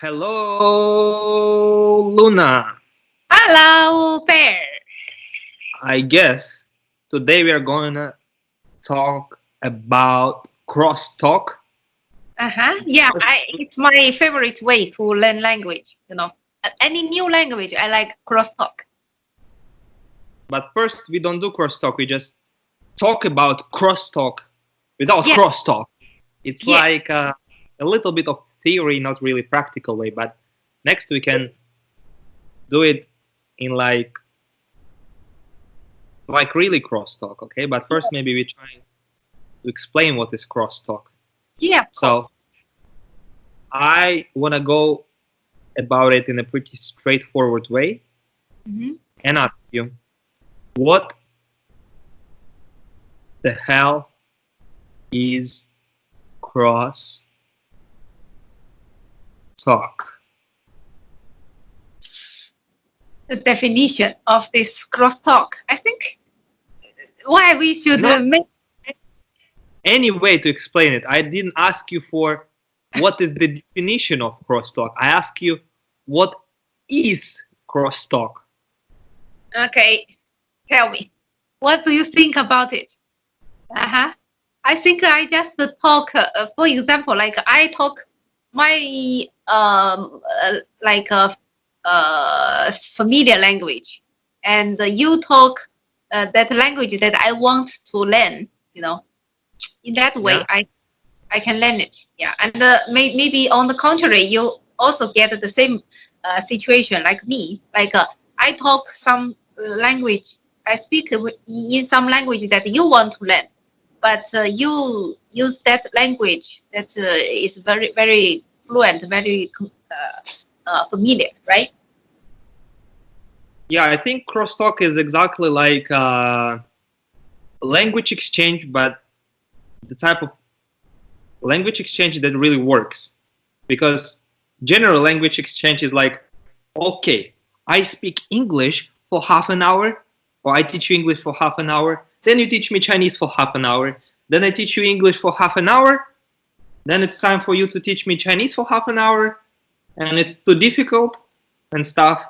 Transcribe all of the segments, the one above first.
Hello, Luna. Hello, Bear. I guess today we are going to talk about crosstalk. Yeah, it's my favorite way to learn language. Any new language, I like crosstalk. But first, we don't do crosstalk. We just talk about crosstalk without Yeah, crosstalk. It's yeah, like a little bit of theory, not really practical way. But next, we can do it in like really crosstalk. Okay. But first, maybe we try to explain what is crosstalk. yeah, of So course. I want to go about it in a pretty straightforward way hmm and ask you, what the hell is cross talk? The definition of this crosstalk. I think why we should Not make. any way to explain it. I didn't ask you for what is the definition of crosstalk. I ask you what is crosstalk. Okay, tell me. What do you think about it? I think I just talk. For example, like I talk my familiar language, and you talk that language that I want to learn. In that way, Yeah. I can learn it. Yeah, and maybe on the contrary, you also get the same situation like me. Like I talk some language. I speak in some language that you want to learn, but you use that language that is very very fluent, very familiar, right? Yeah, I think crosstalk is exactly like language exchange, but the type of language exchange that really works. Because general language exchange is like, okay, I speak English for half an hour, or I teach you English for half an hour, then you teach me Chinese for half an hour, then I teach you English for half an hour, then it's time for you to teach me Chinese for half an hour, and it's too difficult and stuff,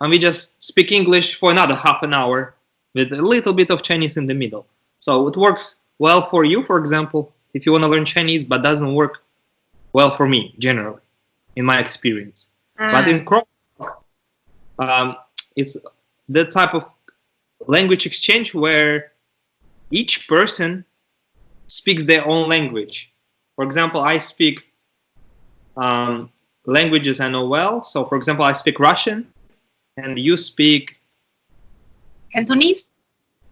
and we just speak English for another half an hour with a little bit of Chinese in the middle. So it works well for you, for example, if you want to learn Chinese, but doesn't work well for me generally, in my experience. But in crosstalk, it's the type of language exchange where each person speaks their own language. For example, I speak languages I know well. So, for example, I speak Russian, and you speak Cantonese,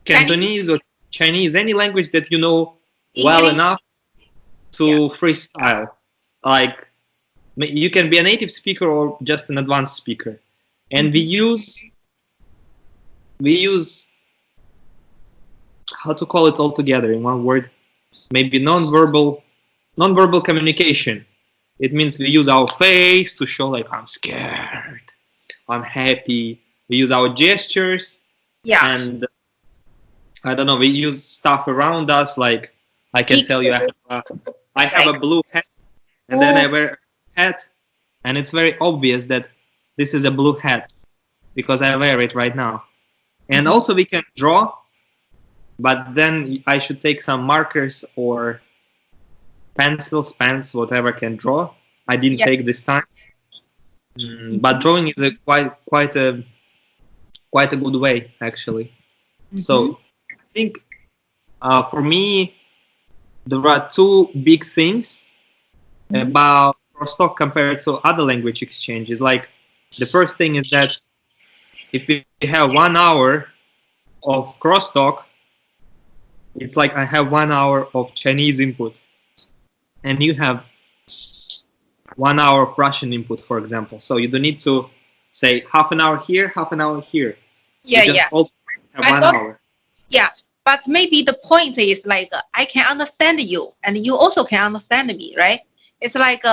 Chinese, Cantonese or Chinese, any language that you know well English. enough Yeah. to freestyle. Like you can be a native speaker or just an advanced speaker, and we use how to call it all together in one word, maybe nonverbal communication. It means we use our face to show like I'm scared, I'm happy. We use our gestures, Yeah. and I don't know, we use stuff around us, like I can tell you I have Like a blue hat, and then I wear a hat, and it's very obvious that this is a blue hat because I wear it right now. And also we can draw, but then I should take some markers or pencils, pens, whatever can draw. I didn't yeah. take this time. But drawing is a quite a good way actually. So I think for me there are two big things about crosstalk compared to other language exchanges. Like the first thing is that if we have 1 hour of crosstalk, it's like I have 1 hour of Chinese input, and you have 1 hour of Russian input, for example. So you don't need to say half an hour here, half an hour here. Yeah, You just yeah. all have I one got. hour. Yeah, but maybe the point is like I can understand you, and you also can understand me, right? It's like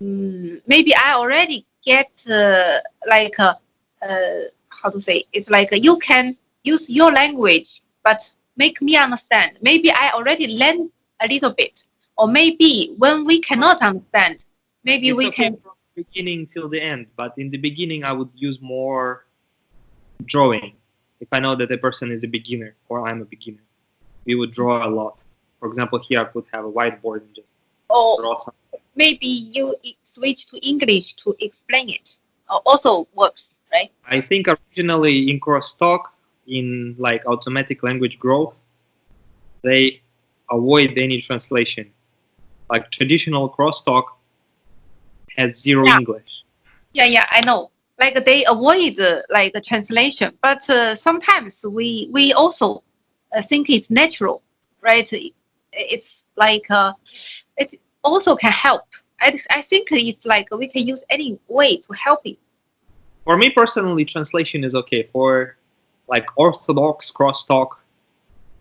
maybe I already get how to say? It's like you can use your language, but make me understand. Maybe I already learned a little bit, or maybe when we cannot understand, maybe It's we okay. can. beginning till the end, but in the beginning I would use more drawing. If I know that a person is a beginner or I'm a beginner, we would draw a lot. For example, here I could have a whiteboard and just Or draw something. maybe you switch to English to explain it. Also works, right? I think originally in crosstalk, in like automatic language growth, they avoid any translation. Like traditional crosstalk has zero Yeah. English. Yeah, I know. Like they avoid like the translation, but sometimes we also think it's natural, right? It's like it also can help. I think it's like we can use any way to help it. For me personally, translation is okay. For like orthodox crosstalk,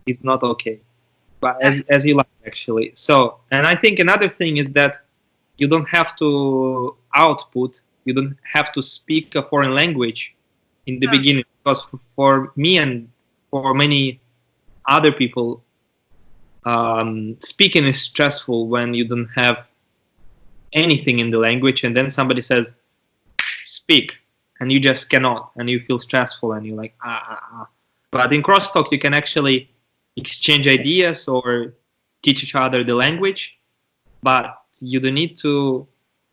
is not okay. But as you like actually. So, and I think another thing is that you don't have to output. You don't have to speak a foreign language in the beginning, because for me and for many other people, speaking is stressful when you don't have anything in the language, and then somebody says speak, and you just cannot, and you feel stressful, and you're like ah. But in crosstalk, you can actually exchange ideas or teach each other the language, but you don't need to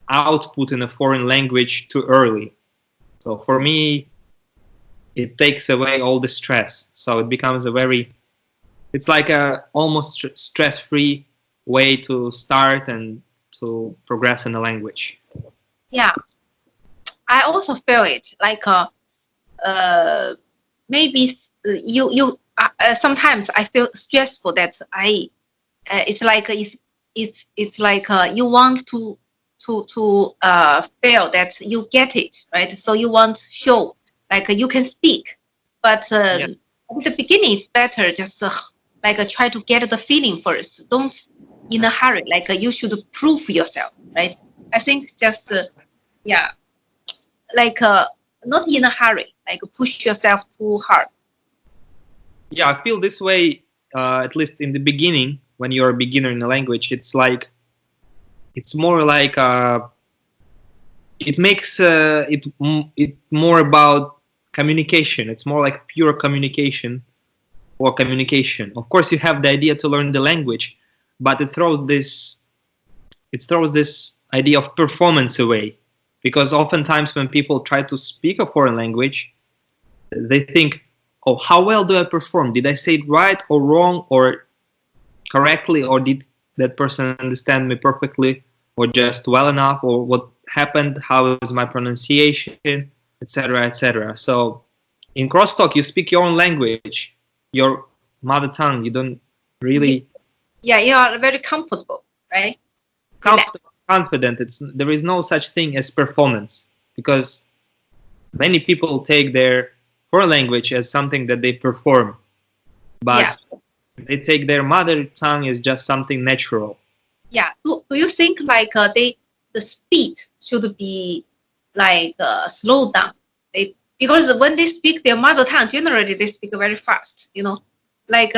output in a foreign language too early. So for me, it takes away all the stress. So it becomes it's like a almost stress-free way to start and to progress in the language. Yeah, I also feel it. Like maybe you sometimes I feel stressful that it's like you want to feel that you get it, right? So you want to show like you can speak, but Yeah. at the beginning it's better just like try to get the feeling first. Don't in a hurry. Like you should prove yourself, right? I think just yeah, like not in a hurry. Like push yourself too hard. Yeah, I feel this way, at least in the beginning, when you're a beginner in a language. It's more like it makes it more about communication. It's more like pure communication or communication. Of course, you have the idea to learn the language, but it throws this idea of performance away, because oftentimes when people try to speak a foreign language, they think, oh, how well do I perform? Did I say it right or wrong or correctly, or did that person understand me perfectly or just well enough, or what happened, how is my pronunciation, etc., etc. So in crosstalk, you speak your own language, your mother tongue. You don't really Yeah, you are very comfortable, right? confident. There is no such thing as performance, because many people take their foreign language as something that they perform, but Yeah. they take their mother tongue as just something natural. Yeah. Do you think like the speed should be like slowed down? Because when they speak their mother tongue, generally they speak very fast. You know, like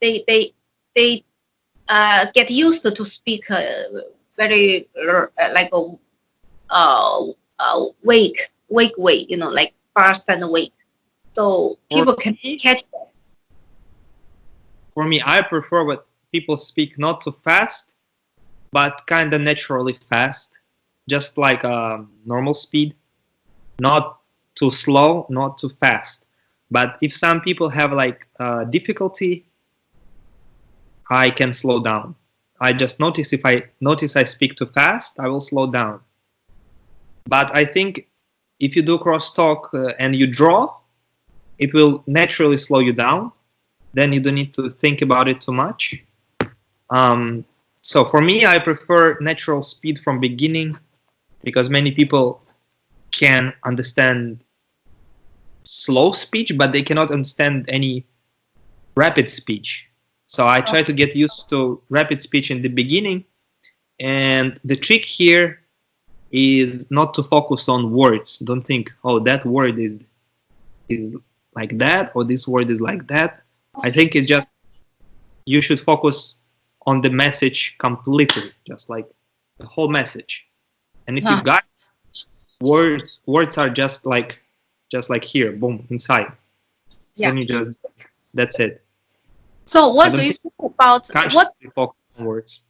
they get used to speak very like wake way. You know, like fast and wake. So people can catch that. For me, I prefer what people speak not too fast, but kind of naturally fast, just like a normal speed, not too slow, not too fast. But if some people have like difficulty, I can slow down. I just notice if I speak too fast, I will slow down. But I think if you do crosstalk and you draw, it will naturally slow you down. Then you don't need to think about it too much. So for me, I prefer natural speed from beginning, because many people can understand slow speech, but they cannot understand any rapid speech. So I try to get used to rapid speech in the beginning. And the trick here is not to focus on words. Don't think, oh, that word is like that, or this word is like that. I think it's just you should focus on the message completely, just like the whole message. And if you got words are just like here, boom, inside. Yeah. Then you just, that's it. So what do you think about what focus on words?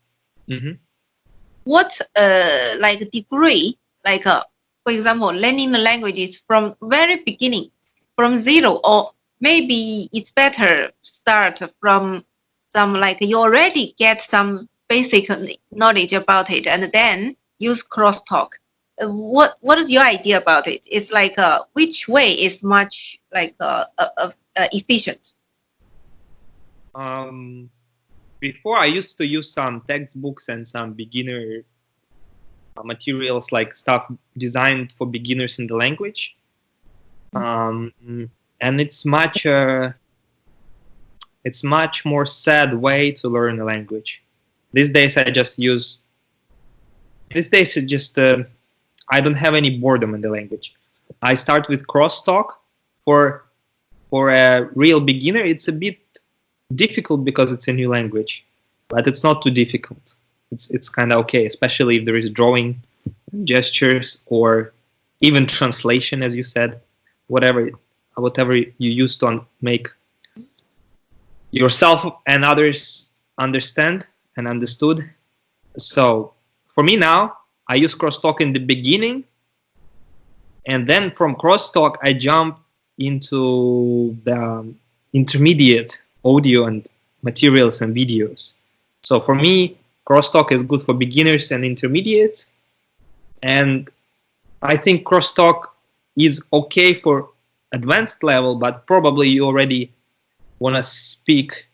What like degree, like for example, learning the languages from very beginning, from zero, or maybe it's better start from some, like you already get some basic knowledge about it and then use crosstalk. What is your idea about it? It's like which way is much like efficient? Before I used to use some textbooks and some beginner materials, like stuff designed for beginners in the language, and it's much more sad way to learn a language. These days I don't have any boredom in the language. I start with crosstalk. For a real beginner, it's a bit difficult because it's a new language, but it's not too difficult. It's kind of okay, especially if there is drawing, gestures, or even translation, as you said, whatever you use to make yourself and others understand and understood. So for me now, I use crosstalk in the beginning, and then from crosstalk I jump into the intermediate audio and materials and videos. So for me, crosstalk is good for beginners and intermediates, and I think crosstalk is okay for advanced level, but probably you already want to speak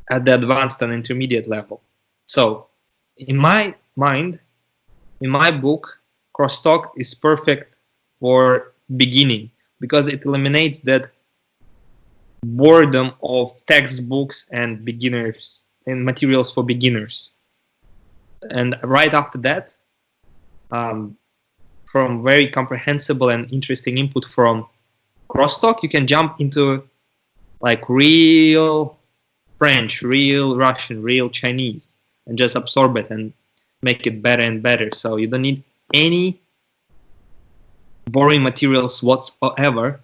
at the advanced and intermediate level. So in my mind, in my book, crosstalk is perfect for beginning because it eliminates that boredom of textbooks and beginners and materials for beginners. And right after that, from very comprehensible and interesting input from crosstalk, you can jump into like real French, real Russian, real Chinese, and just absorb it and make it better and better. So you don't need any boring materials whatsoever.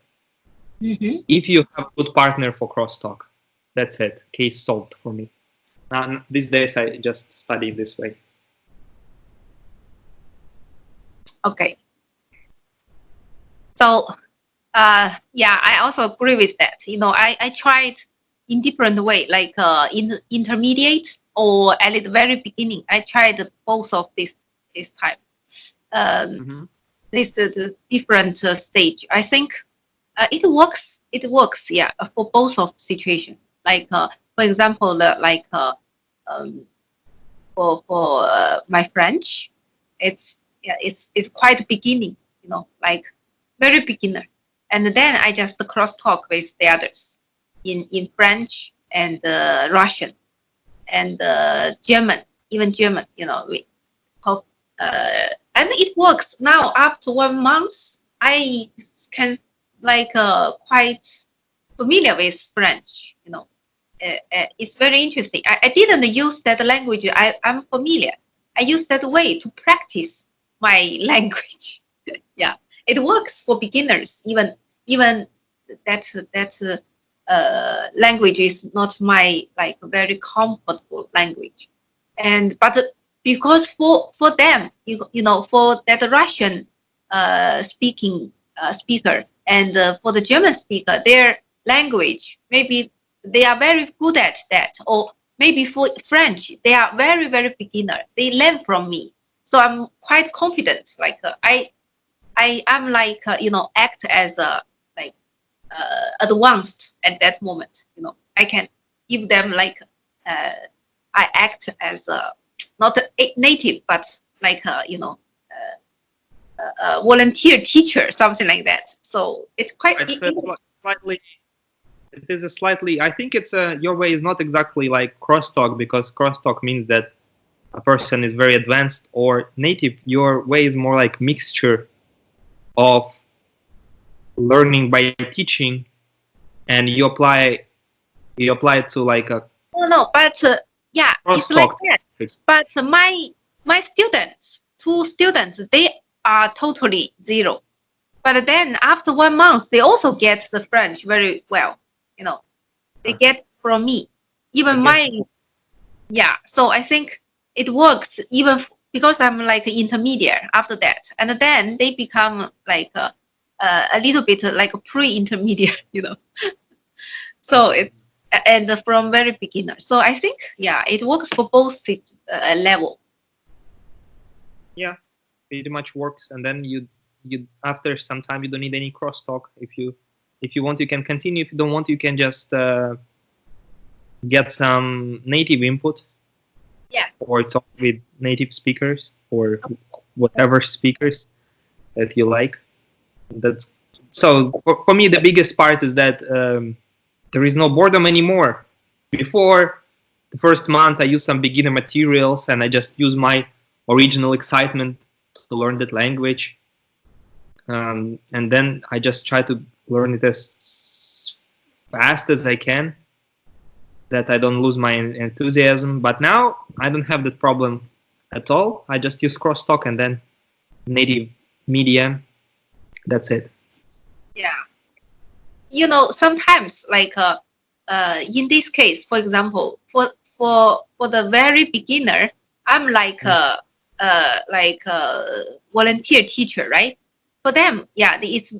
If you have a good partner for crosstalk. That's it. Case solved for me. Now, these days I just study this way. Okay. So, yeah, I also agree with that. You know, I tried in different way, like in intermediate or at the very beginning. I tried both of this type. This is a different stage. I think it works. It works, yeah, for both of situation. Like for example, for my French, it's quite beginning, you know, like very beginner, and then I just crosstalk with the others in French and Russian and German, even German, you know, we talk, and it works. Now after 1 month, I can like quite familiar with French, you know. It's very interesting. I didn't use that language. I'm familiar. I use that way to practice my language. Yeah, it works for beginners. Even that language is not my like very comfortable language, but because for them, you know, for that Russian speaker and for the German speaker, their language, maybe they are very good at that, or maybe for French, they are very, very beginner. They learn from me. So I'm quite confident, like I'm like, you know, act as a like advanced at that moment, you know. I can give them like, I act as a, not a native, but like, you know, a volunteer teacher, something like that. So it's quite it is a slightly, I think it's your way is not exactly like crosstalk, because crosstalk means that a person is very advanced or native. Your way is more like mixture of learning by teaching, and you apply it to like a no, but yeah, it's like that. But my students two students, they are totally zero. But then after 1 month, they also get the French very well. You know, they get from me. Even my, yeah. So I think it works even because I'm like intermediate after that, and then they become like a little bit like a pre-intermediate, you know. So it's and from very beginner. So I think yeah, it works for both level. Yeah, pretty much works. And then you after some time you don't need any crosstalk. If you want, you can continue. If you don't want, you can just get some native input. Yeah. Or talk with native speakers or whatever speakers that you like. That's so for me the biggest part is that there is no boredom anymore. Before the first month I used some beginner materials and I just use my original excitement to learn that language, and then I just try to learn it as fast as I can, that I don't lose my enthusiasm. But now I don't have that problem at all. I just use crosstalk and then native media. That's it. Yeah. You know, sometimes like in this case, for example, for the very beginner, I'm like a volunteer teacher, right? For them, yeah, it's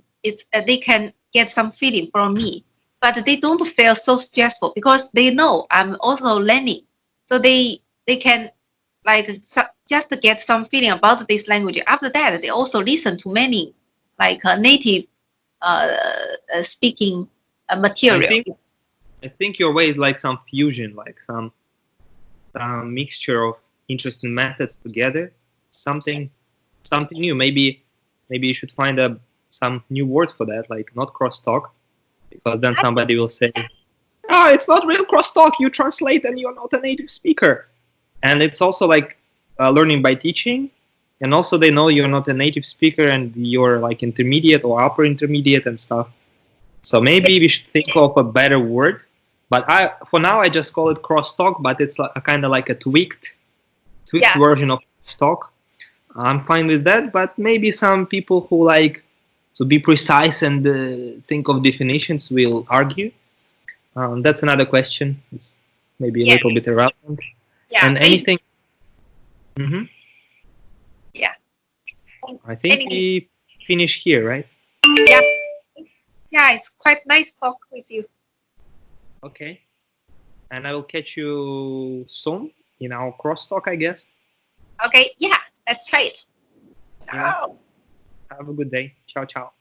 they can get some feeling from me, but they don't feel so stressful because they know I'm also learning, so they can like just get some feeling about this language. After that, they also listen to many like native speaking material. I think your way is like some fusion, like some mixture of interesting methods together. Something new. Maybe you should find some new word for that, like not crosstalk, because then somebody will say, "Oh, it's not real crosstalk. You translate and you're not a native speaker." And it's also like learning by teaching, and also they know you're not a native speaker and you're like intermediate or upper intermediate and stuff. So maybe we should think of a better word. But for now, I just call it crosstalk, but it's like kind of like a tweaked version of crosstalk. I'm fine with that, but maybe some people who like to be precise and think of definitions will argue. That's another question. It's maybe a little bit irrelevant. Yeah. And anything. Mm-hmm. Yeah. I think we finish here, right? Yeah. Yeah, it's quite nice talk with you. Okay. And I will catch you soon in our crosstalk, I guess. Okay, yeah, let's try it. Yeah. Have a good day. Ciao, ciao.